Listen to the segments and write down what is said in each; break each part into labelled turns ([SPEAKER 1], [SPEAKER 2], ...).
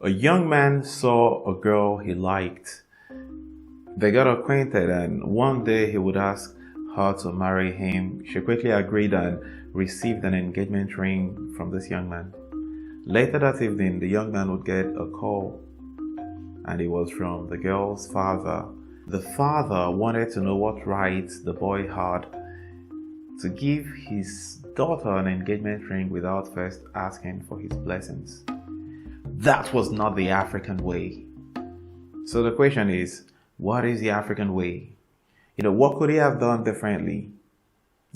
[SPEAKER 1] A young man saw a girl he liked. They got acquainted, and one day he would ask her to marry him. She quickly agreed and received an engagement ring from this young man. Later that evening, the young man would get a call, and it was from the girl's father. The father wanted to know what rights the boy had to give his daughter an engagement ring without first asking for his blessings. That was not the African way. So the question is, what is the African way? What could he have done differently?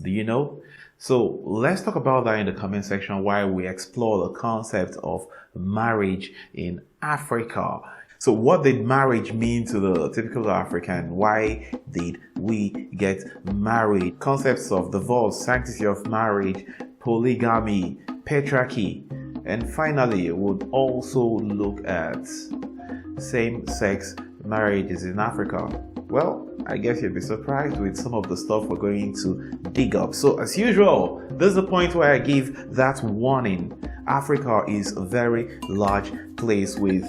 [SPEAKER 1] Do you know? So let's talk about that in the comment section while we explore the concept of marriage in Africa. So what did marriage mean to the typical African? Why did we get married? Concepts of divorce, sanctity of marriage, polygamy, patriarchy, and finally we'll also look at same-sex marriages in Africa. Well, I guess you'll be surprised with some of the stuff we're going to dig up. So as usual, this is the point where I give that warning. Africa is a very large place with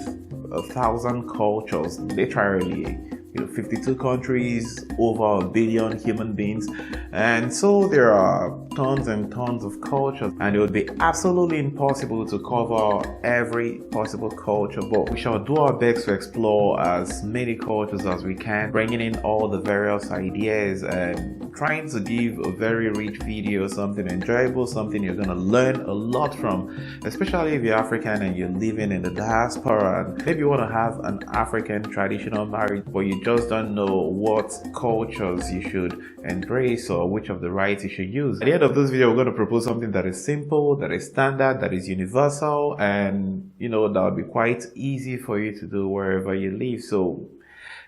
[SPEAKER 1] 1,000 cultures, literally 52 countries, over 1 billion human beings, and so there are tons and tons of cultures, and it would be absolutely impossible to cover every possible culture, but we shall do our best to explore as many cultures as we can, bringing in all the various ideas and trying to give a very rich video, something enjoyable, something you're going to learn a lot from, especially if you're African and you're living in the diaspora and maybe you want to have an African traditional marriage, but you just don't know what cultures you should embrace or which of the rights you should use. At the end of this video, we're going to propose something that is simple, that is standard, that is universal, and that would be quite easy for you to do wherever you live. So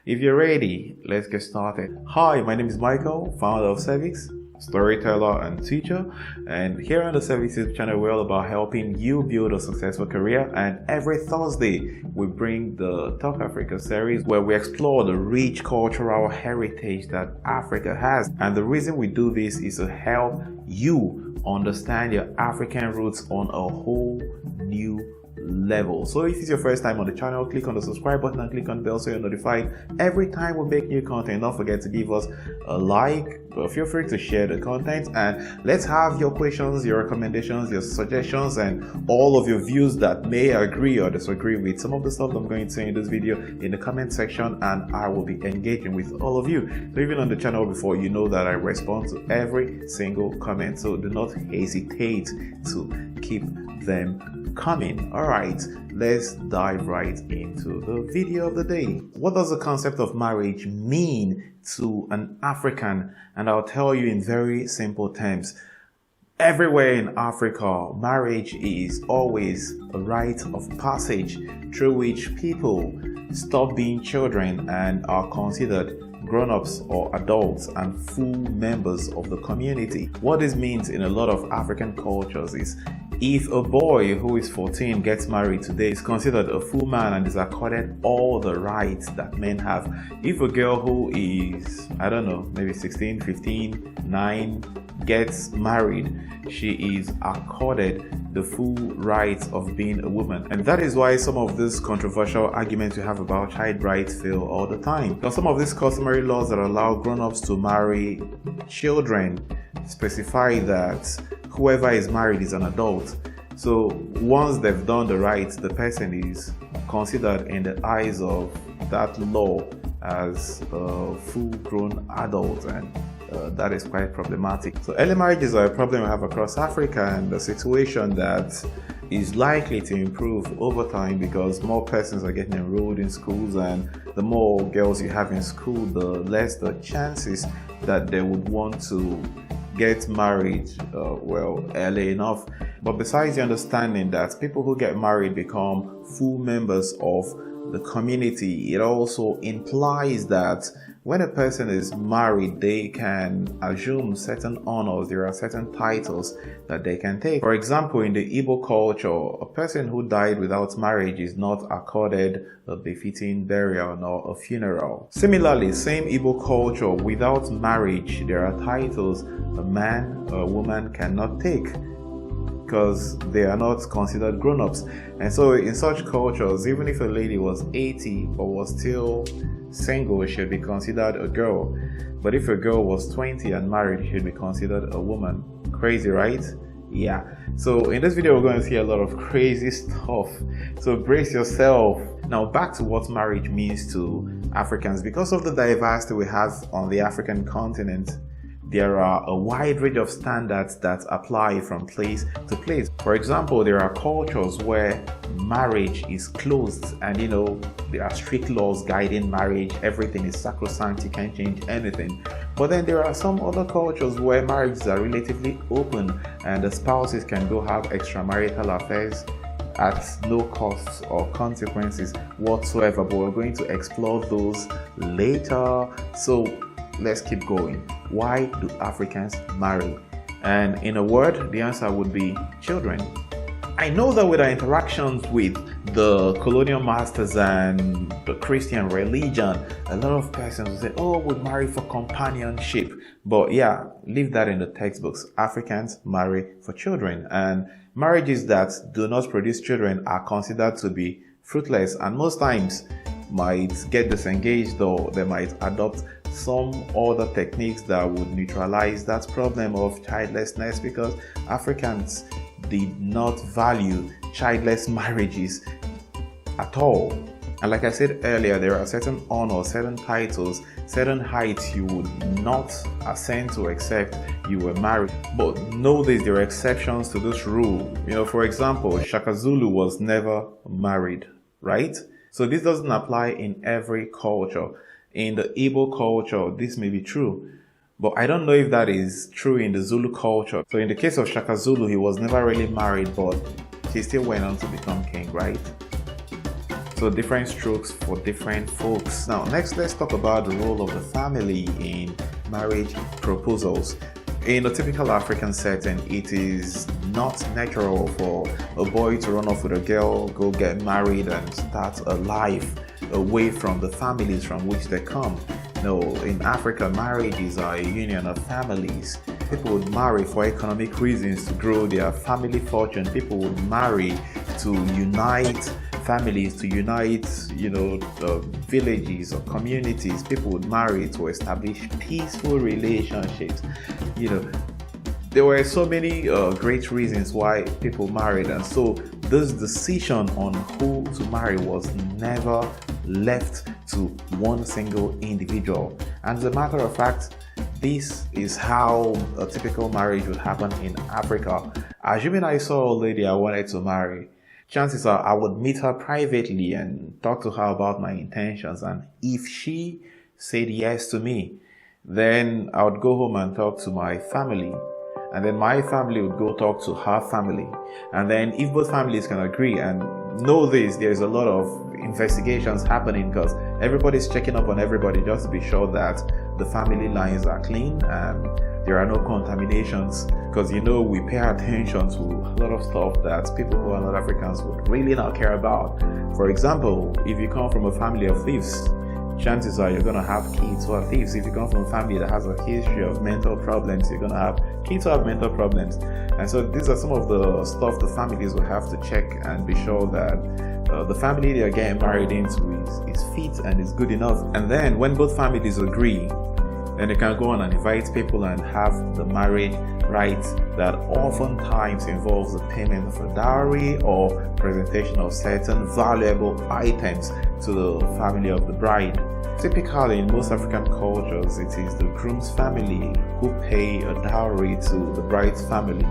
[SPEAKER 1] if you're ready, let's get started. Hi, my name is Michael, founder of Sexist, storyteller and teacher, and here on the Sexist channel we're all about helping you build a successful career. And every Thursday we bring the Talk Africa series where we explore the rich cultural heritage that Africa has, and the reason we do this is to help you understand your African roots on a whole new level. So if it's your first time on the channel, click on the subscribe button and click on the bell so you're notified every time we make new content. Don't forget to give us a like, feel free to share the content, and let's have your questions, your recommendations, your suggestions, and all of your views that may agree or disagree with some of the stuff I'm going to say in this video in the comment section, and I will be engaging with all of you. So even on the channel before, you know that I respond to every single comment, so do not hesitate to keep them coming. Alright, let's dive right into the video of the day. What does the concept of marriage mean to an African? And I'll tell you in very simple terms. Everywhere in Africa, marriage is always a rite of passage through which people stop being children and are considered grown-ups or adults and full members of the community. What this means in a lot of African cultures is if a boy who is 14 gets married today, is considered a full man and is accorded all the rights that men have. If a girl who is, I don't know, maybe 16, 15, 9 gets married, she is accorded the full rights of being a woman. And that is why some of these controversial arguments you have about child rights fail all the time. Because some of these customary laws that allow grown-ups to marry children specify that whoever is married is an adult. So once they've done the rights, the person is considered in the eyes of that law as a full-grown adult, and that is quite problematic. So early marriages are a problem we have across Africa, and a situation that is likely to improve over time because more persons are getting enrolled in schools, and the more girls you have in school, the less the chances that they would want to get married early enough. But besides the understanding that people who get married become full members of the community, it also implies that when a person is married, they can assume certain honors. There are certain titles that they can take. For example, in the Igbo culture, a person who died without marriage is not accorded a befitting burial nor a funeral. Similarly, same Igbo culture, without marriage, there are titles a man or a woman cannot take. because they are not considered grown-ups. And so in such cultures, even if a lady was 80 but was still single, she should be considered a girl. But if a girl was 20 and married, she should be considered a woman. Crazy, right? Yeah. So in this video, we're going to see a lot of crazy stuff. So brace yourself. Now back to what marriage means to Africans. Because of the diversity we have on the African continent, there are a wide range of standards that apply from place to place. For example, there are cultures where marriage is closed and there are strict laws guiding marriage. Everything is sacrosanct, you can't change anything. But then there are some other cultures where marriages are relatively open and the spouses can go have extramarital affairs at no costs or consequences whatsoever. But we're going to explore those later. So let's keep going. Why do Africans marry? And in a word, the answer would be children. I know that with our interactions with the colonial masters and the Christian religion, a lot of persons will say, oh, we marry for companionship. But yeah, leave that in the textbooks. Africans marry for children. And marriages that do not produce children are considered to be fruitless, and most times might get disengaged, or they might adopt some other techniques that would neutralize that problem of childlessness, because Africans did not value childless marriages at all. And like I said earlier, there are certain honors, certain titles, certain heights you would not ascend to except you were married. But know this, there are exceptions to this rule. For example, Shaka Zulu was never married, right? So this doesn't apply in every culture. In the Igbo culture, this may be true, but I don't know if that is true in the Zulu culture. So in the case of Shaka Zulu, he was never really married, but he still went on to become king, right? So different strokes for different folks. Now, next, let's talk about the role of the family in marriage proposals. In a typical African setting, it is not natural for a boy to run off with a girl, go get married and start a life away from the families from which they come. No, in Africa, marriages are a union of families. People would marry for economic reasons, to grow their family fortune. People would marry to unite families, to unite, villages or communities. People would marry to establish peaceful relationships. There were so many great reasons why people married, and so this decision on who to marry was never left to one single individual. And as a matter of fact, this is how a typical marriage would happen in Africa. Assuming I saw a lady I wanted to marry, chances are I would meet her privately and talk to her about my intentions. And if she said yes to me, then I would go home and talk to my family. And then my family would go talk to her family. And then if both families can agree, and know this, there's a lot of investigations happening because everybody's checking up on everybody just to be sure that the family lines are clean and there are no contaminations, because we pay attention to a lot of stuff that people who are not Africans would really not care about. For example, if you come from a family of thieves, chances are you're going to have kids who are thieves. If you come from a family that has a history of mental problems, you're going to have kids who have mental problems. And so these are some of the stuff the families will have to check and be sure that the family they're getting married into is fit and is good enough. And then when both families agree, then they can go on and invite people and have the marriage rites that oftentimes involves the payment of a dowry or presentation of certain valuable items to the family of the bride. Typically, in most African cultures, it is the groom's family who pay a dowry to the bride's family.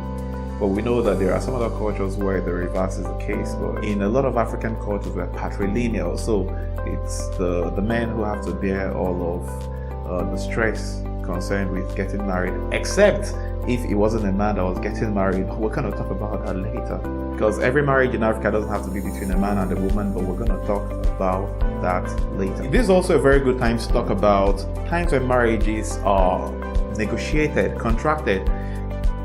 [SPEAKER 1] But we know that there are some other cultures where the reverse is the case. But in a lot of African cultures, we're patrilineal, so it's the men who have to bear all of the stress concerned with getting married, except if it wasn't a man that was getting married. We're going to talk about that later, because every marriage in Africa doesn't have to be between a man and a woman, but we're going to talk about that later. This is also a very good time to talk about times when marriages are negotiated, contracted,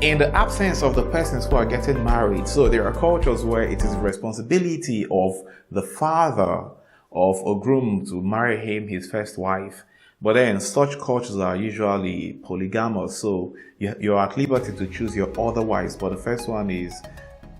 [SPEAKER 1] in the absence of the persons who are getting married. So there are cultures where it is the responsibility of the father of a groom to marry him his first wife. But then such cultures are usually polygamous, so you're at liberty to choose your other wives, but the first one is,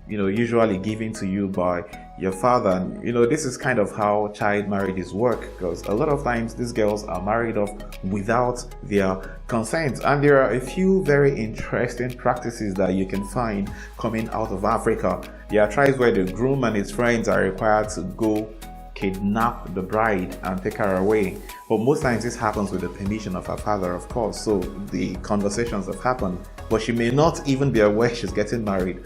[SPEAKER 1] usually given to you by your father. And this is kind of how child marriages work, because a lot of times these girls are married off without their consent. And there are a few very interesting practices that you can find coming out of Africa. There are tribes where the groom and his friends are required to go kidnap the bride and take her away, but most times this happens with the permission of her father, of course. So the conversations have happened, but she may not even be aware she's getting married,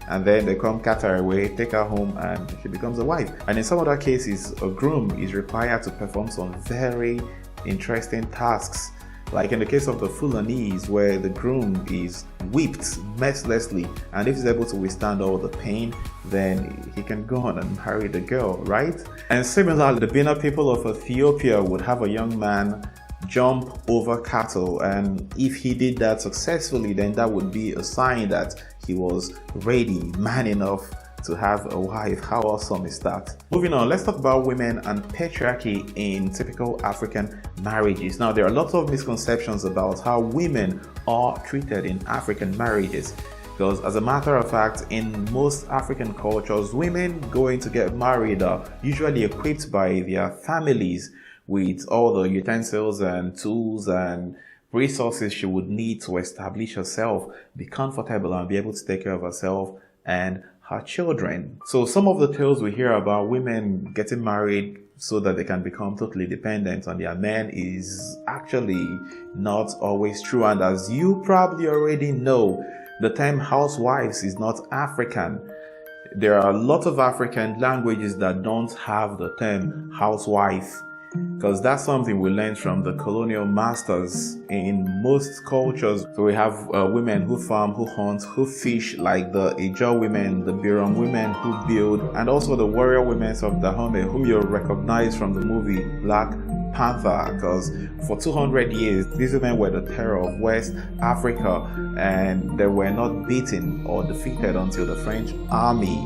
[SPEAKER 1] and then they come cat her away, take her home, and she becomes a wife. And in some other cases, a groom is required to perform some very interesting tasks, like in the case of the Fulanese, where the groom is whipped mercilessly, and if he's able to withstand all the pain, then he can go on and marry the girl, right? And similarly, the Bena people of Ethiopia would have a young man jump over cattle, and if he did that successfully, then that would be a sign that he was ready, man enough to have a wife. How awesome is that? Moving on, let's talk about women and patriarchy in typical African marriages. Now, there are lots of misconceptions about how women are treated in African marriages, because as a matter of fact, in most African cultures, women going to get married are usually equipped by their families with all the utensils and tools and resources she would need to establish herself, be comfortable, and be able to take care of herself and her children. So some of the tales we hear about women getting married so that they can become totally dependent on their men is actually not always true. And as you probably already know, the term housewives is not African. There are a lot of African languages that don't have the term housewife, because that's something we learned from the colonial masters in most cultures. So we have women who farm, who hunt, who fish, like the Ijaw women, the Birom women who build, and also the warrior women of Dahomey, whom you'll recognize from the movie Black Panther, because for 200 years these women were the terror of West Africa, and they were not beaten or defeated until the French army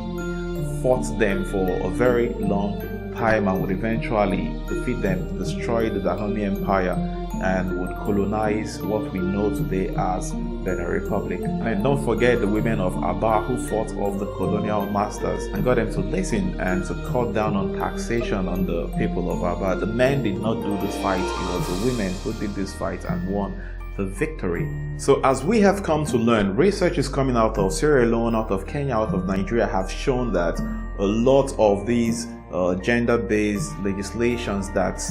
[SPEAKER 1] fought them for a very long time and would eventually defeat them, destroy the Dahomey Empire, and would colonize what we know today as Benin Republic. And don't forget the women of Aba who fought off the colonial masters and got them to listen and to cut down on taxation on the people of Aba. The men did not do this fight, it was the women who did this fight and won the victory. So as we have come to learn, research is coming out of Sierra Leone, out of Kenya, out of Nigeria have shown that a lot of these gender-based legislations that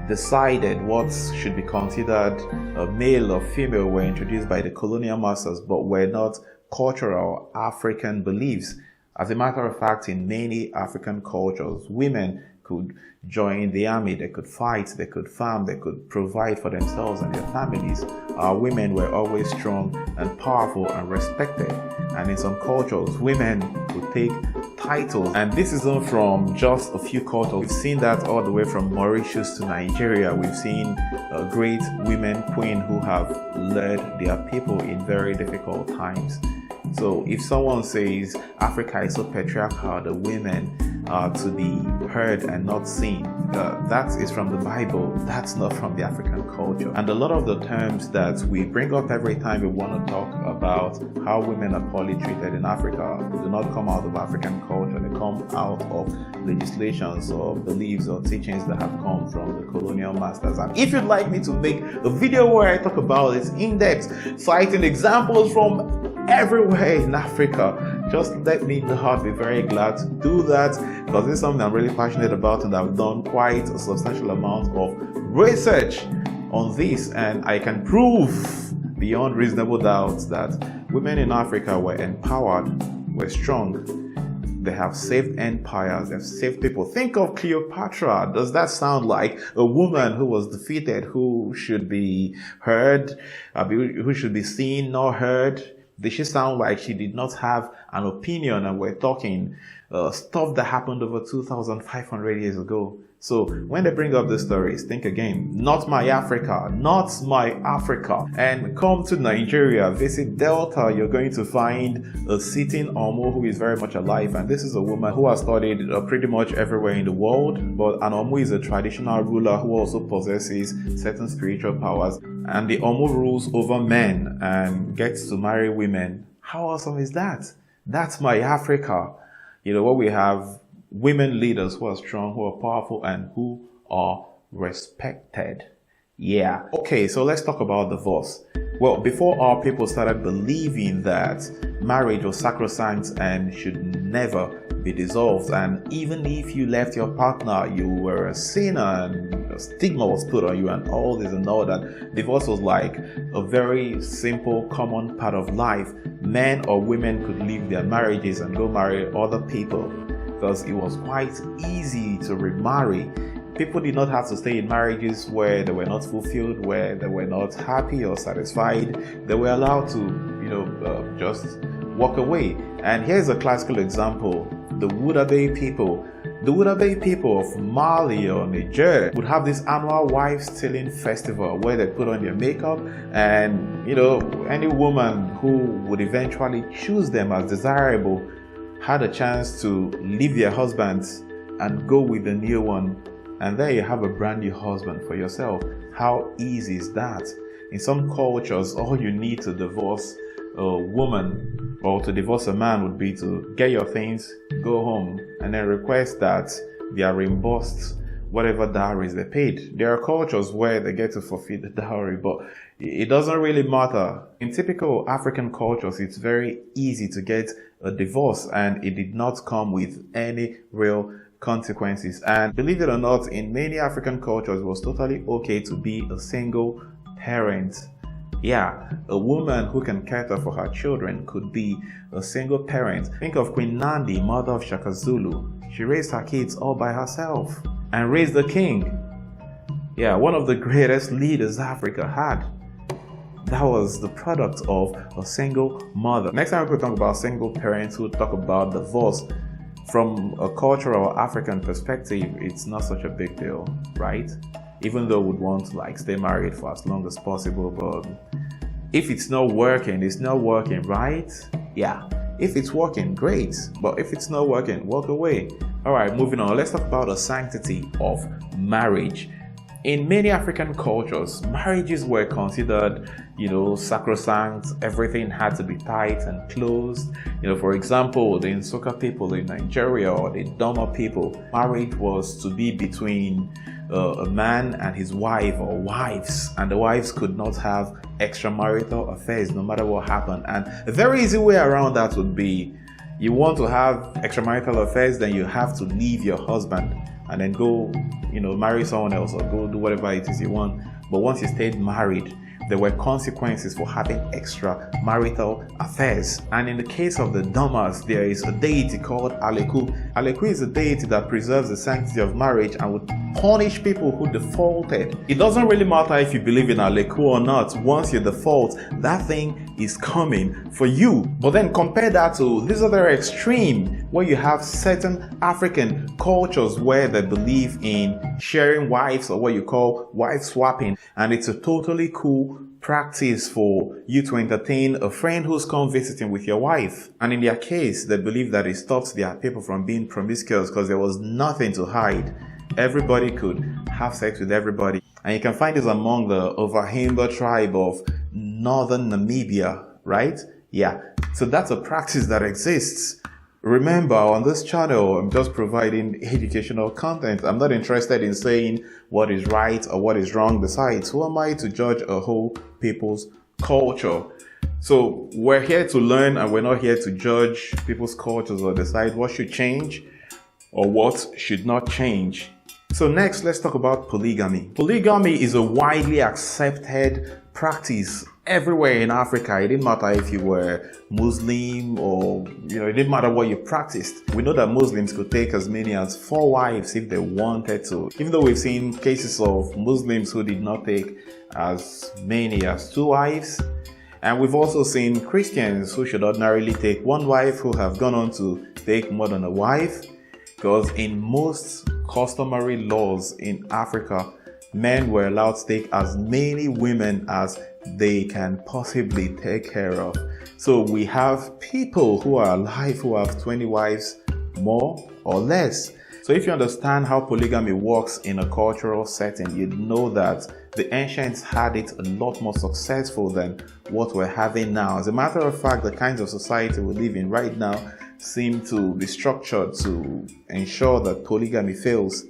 [SPEAKER 1] decided what should be considered a male or female were introduced by the colonial masters, but were not cultural African beliefs. As a matter of fact, in many African cultures, women could join the army, they could fight, they could farm, they could provide for themselves and their families. Our women were always strong and powerful and respected. And in some cultures, women could take titles. And this isn't from just a few cultures. We've seen that all the way from Mauritius to Nigeria. We've seen great women queens who have led their people in very difficult times. So if someone says Africa is so patriarchal, the women are to be heard and not seen, that is from the Bible. That's not from the African culture. And a lot of the terms that we bring up every time we want to talk about how women are poorly treated in Africa do not come out of African culture. They come out of legislations or beliefs or teachings that have come from the colonial masters. And if you'd like me to make a video where I talk about this in depth, citing examples from everywhere in Africa, just let me know. I'd be very glad to do that, because this is something I'm really passionate about, and I've done quite a substantial amount of research on this, and I can prove beyond reasonable doubt that women in Africa were empowered, were strong. They have saved empires, they've saved people. Think of Cleopatra. Does that sound like a woman who was defeated, who should be heard, who should be seen, not heard? Did she sound like she did not have an opinion and we're talking stuff that happened over 2,500 years ago? So when they bring up the stories, think again, not my Africa, not my Africa. And come to Nigeria, visit Delta, you're going to find a sitting Omo who is very much alive. And this is a woman who has studied pretty much everywhere in the world. But an Omo is a traditional ruler who also possesses certain spiritual powers. And the Omo rules over men and gets to marry women. How awesome is that? That's my Africa. You know, what we have women leaders who are strong, who are powerful, and who are respected. Yeah. Okay, so let's talk about divorce. Well, before our people started believing that marriage was sacrosanct and should never be dissolved, and even if you left your partner, you were a sinner and a stigma was put on you and all this and all that, divorce was like a very simple, common part of life. Men or women could leave their marriages and go marry other people, because it was quite easy to remarry. People did not have to stay in marriages where they were not fulfilled, where they were not happy or satisfied. They were allowed to, just walk away. And here's a classical example. The Wudabe people. The Wudabe people of Mali or Niger would have this annual wife-stealing festival where they put on their makeup, and, any woman who would eventually choose them as desirable had a chance to leave their husbands and go with the new one, and there you have a brand new husband for yourself. How easy is that? In some cultures, all you need to divorce a woman or to divorce a man would be to get your things, go home, and then request that they are reimbursed whatever dowries they paid. There are cultures where they get to forfeit the dowry, but it doesn't really matter. In typical African cultures, it's very easy to get a divorce, and it did not come with any real consequences. And believe it or not, in many African cultures, it was totally okay to be a single parent. Yeah, a woman who can cater for her children could be a single parent. Think of Queen Nandi, mother of Shaka Zulu. She raised her kids all by herself and raised the king. Yeah, one of the greatest leaders Africa had. That was the product of a single mother. Next time we talk about single parents, we'll talk about divorce. From a cultural African perspective, it's not such a big deal, right? Even though we'd want to stay married for as long as possible, but if it's not working, it's not working, right? Yeah. If it's working, great. But if it's not working, walk away. All right, moving on. Let's talk about the sanctity of marriage. In many African cultures, marriages were considered, sacrosanct. Everything had to be tight and closed. For example, the Nsukka people in Nigeria or the Doma people, marriage was to be between a man and his wife or wives, and the wives could not have extramarital affairs no matter what happened. And a very easy way around that would be, you want to have extramarital affairs, then you have to leave your husband and then go, marry someone else or go do whatever it is you want. But once you stayed married, there were consequences for having extramarital affairs. And in the case of the Domas, there is a deity called Aleku. Aleku is a deity that preserves the sanctity of marriage and would punish people who defaulted. It doesn't really matter if you believe in Aleku or not. Once you default, that thing is coming for you. But then compare that to this other extreme, where you have certain African cultures where they believe in sharing wives, or what you call wife swapping, and it's a totally cool practice for you to entertain a friend who's come visiting with your wife. And in their case, they believe that it stops their people from being promiscuous because there was nothing to hide. Everybody could have sex with everybody. And you can find this among the Ovahimba tribe of northern Namibia, right? Yeah, so that's a practice that exists. Remember, on this channel, I'm just providing educational content. I'm not interested in saying what is right or what is wrong. Besides, who am I to judge a whole people's culture? So we're here to learn, and we're not here to judge people's cultures or decide what should change or what should not change. So next, let's talk about polygamy. Polygamy is a widely accepted practice everywhere in Africa. It didn't matter if you were Muslim or, it didn't matter what you practiced. We know that Muslims could take as many as 4 wives if they wanted to. Even though we've seen cases of Muslims who did not take as many as 2 wives. And we've also seen Christians who should ordinarily take one wife who have gone on to take more than a wife, because in most customary laws in Africa, men were allowed to take as many women as they can possibly take care of. So we have people who are alive who have 20 wives, more or less. So if you understand how polygamy works in a cultural setting, you'd know that the ancients had it a lot more successful than what we're having now. As a matter of fact, the kinds of society we live in right now seem to be structured to ensure that polygamy fails.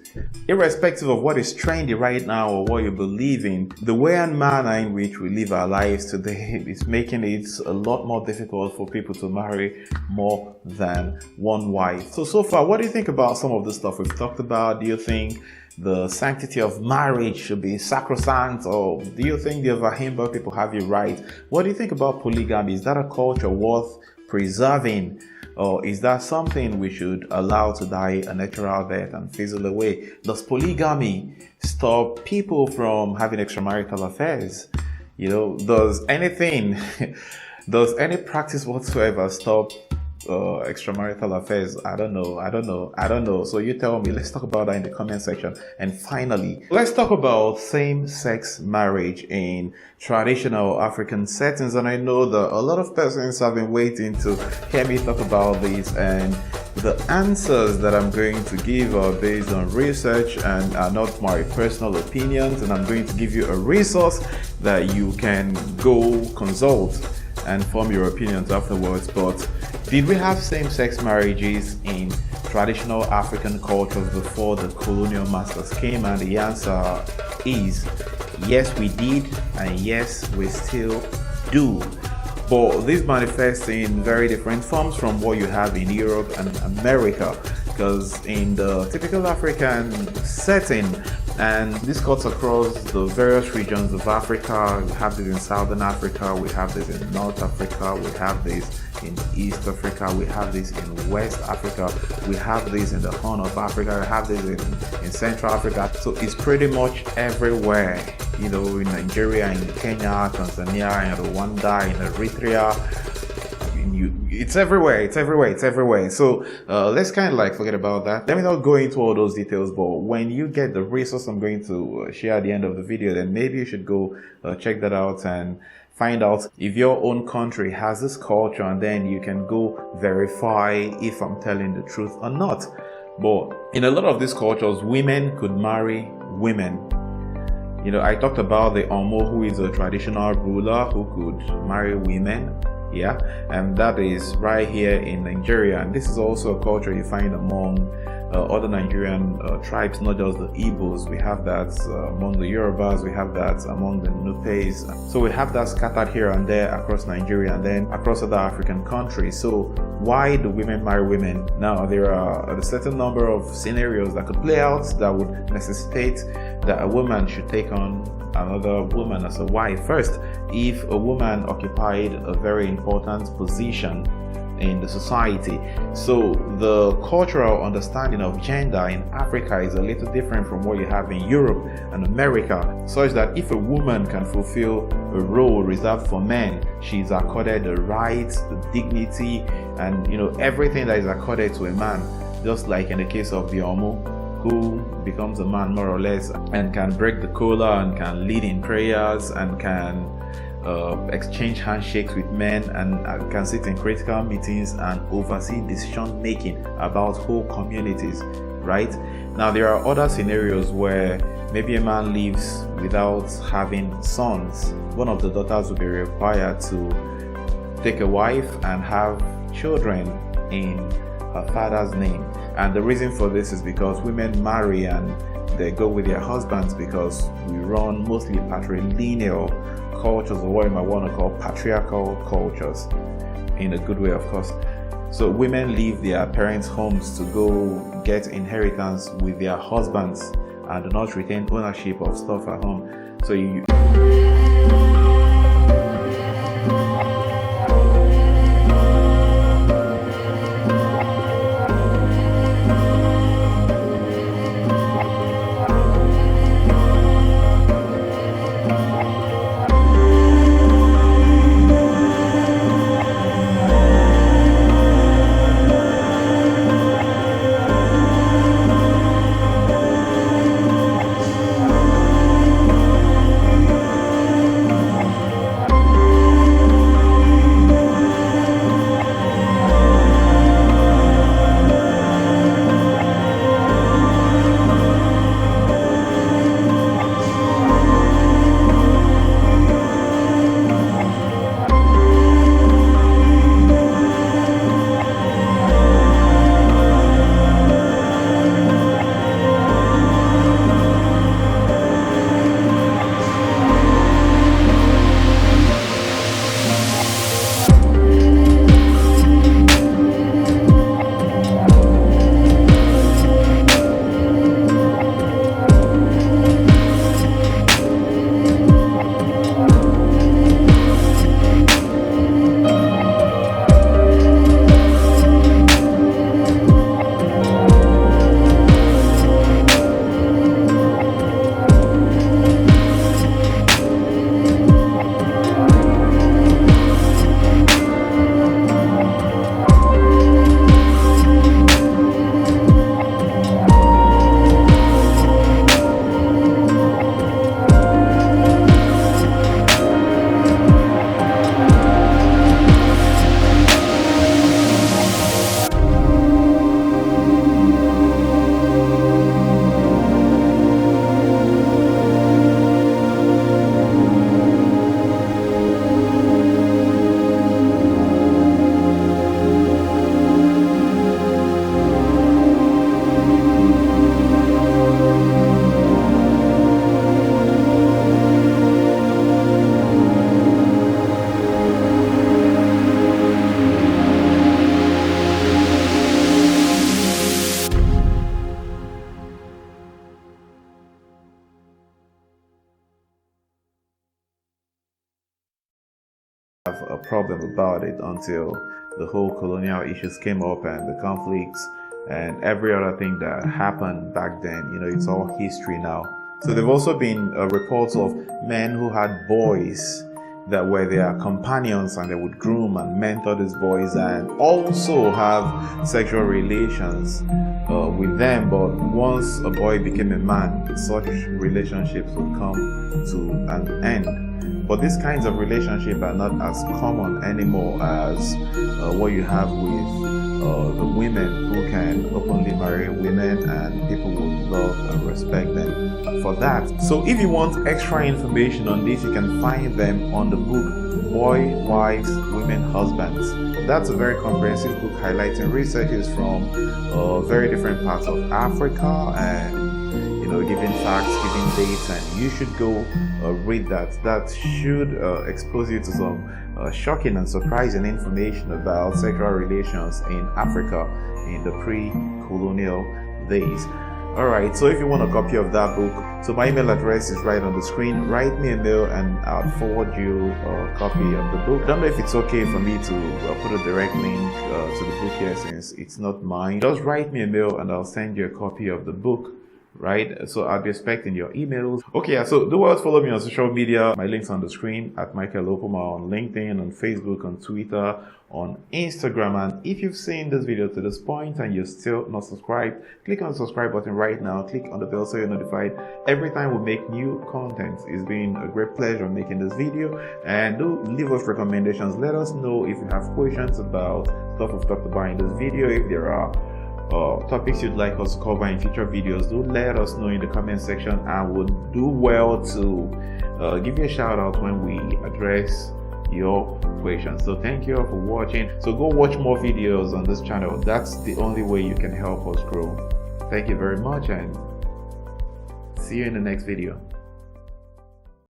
[SPEAKER 1] Irrespective of what is trendy right now or what you believe in, the way and manner in which we live our lives today is making it a lot more difficult for people to marry more than one wife. So far, what do you think about some of the stuff we've talked about? Do you think the sanctity of marriage should be sacrosanct, or do you think the Avahimba people have it right? What do you think about polygamy? Is that a culture worth preserving? Or is that something we should allow to die a natural death and fizzle away? Does polygamy stop people from having extramarital affairs? Does any practice whatsoever stop extramarital affairs? I don't know. So you tell me. Let's talk about that in the comment section. And finally, let's talk about same-sex marriage in traditional African settings. And I know that a lot of persons have been waiting to hear me talk about this, and the answers that I'm going to give are based on research and are not my personal opinions, and I'm going to give you a resource that you can go consult and form your opinions afterwards. But did we have same-sex marriages in traditional African cultures before the colonial masters came? And the answer is yes, we did, and yes, we still do. But this manifests in very different forms from what you have in Europe and America, because in the typical African setting, and this cuts across the various regions of Africa. We have this in Southern Africa, we have this in North Africa, we have this in East Africa, we have this in West Africa, we have this in the Horn of Africa, we have this in Central Africa. So it's pretty much everywhere, in Nigeria, in Kenya, Tanzania, in Rwanda, in Eritrea. It's everywhere. So let's kind of forget about that. Let me not go into all those details, but when you get the resource I'm going to share at the end of the video, then maybe you should go check that out and find out if your own country has this culture, and then you can go verify if I'm telling the truth or not. But in a lot of these cultures, women could marry women. I talked about the Omo, who is a traditional ruler who could marry women. Yeah, and that is right here in Nigeria, and this is also a culture you find among other Nigerian tribes, not just the Igbos. We have that among the Yorubas, we have that among the Nupes. So we have that scattered here and there across Nigeria and then across other African countries. So why do women marry women? Now, there are a certain number of scenarios that could play out that would necessitate that a woman should take on another woman as a wife. First, if a woman occupied a very important position in the society. So the cultural understanding of gender in Africa is a little different from what you have in Europe and America, such that if a woman can fulfill a role reserved for men, she's accorded the rights, the dignity, and everything that is accorded to a man, just like in the case of the Omo, who becomes a man more or less and can break the kola and can lead in prayers and can exchange handshakes with men and can sit in critical meetings and oversee decision making about whole communities, right? Now, there are other scenarios where maybe a man lives without having sons. One of the daughters will be required to take a wife and have children in her father's name. And the reason for this is because women marry and they go with their husbands, because we run mostly patrilineal cultures, or what you might want to call patriarchal cultures, in a good way, of course. So women leave their parents' homes to go get inheritance with their husbands and do not retain ownership of stuff at home. So you have a problem about it until the whole colonial issues came up and the conflicts and every other thing that happened back then. You know, it's all history now. So there have also been reports of men who had boys that were their companions, and they would groom and mentor these boys and also have sexual relations with them. But once a boy became a man, such relationships would come to an end. But these kinds of relationships are not as common anymore as what you have with the women who can openly marry women, and people would love and respect them for that. So if you want extra information on this, you can find them on the book Boy, Wives, Women, Husbands. That's a very comprehensive book highlighting researches from very different parts of Africa, and giving facts, giving dates, and you should go read that. That should expose you to some shocking and surprising information about sexual relations in Africa in the pre-colonial days. Alright, so if you want a copy of that book, so my email address is right on the screen. Write me a mail and I'll forward you a copy of the book. I don't know if it's okay for me to put a direct link to the book here, since it's not mine. Just write me a mail and I'll send you a copy of the book. Right, so I'll be expecting your emails. Okay, yeah, so do well to follow me on social media. My link's on the screen at Michael Opoma on LinkedIn, on Facebook, on Twitter, on Instagram. And if you've seen this video to this point and you're still not subscribed, click on the subscribe button right now. Click on the bell so you're notified every time we make new content. It's been a great pleasure making this video, and do leave us recommendations. Let us know if you have questions about stuff we've talked about in this video. If there are topics you'd like us to cover in future videos, do let us know in the comment section. I would do well to give you a shout out when we address your questions. So thank you all for watching. So go watch more videos on this channel. That's the only way you can help us grow. Thank you very much, and see you in the next video.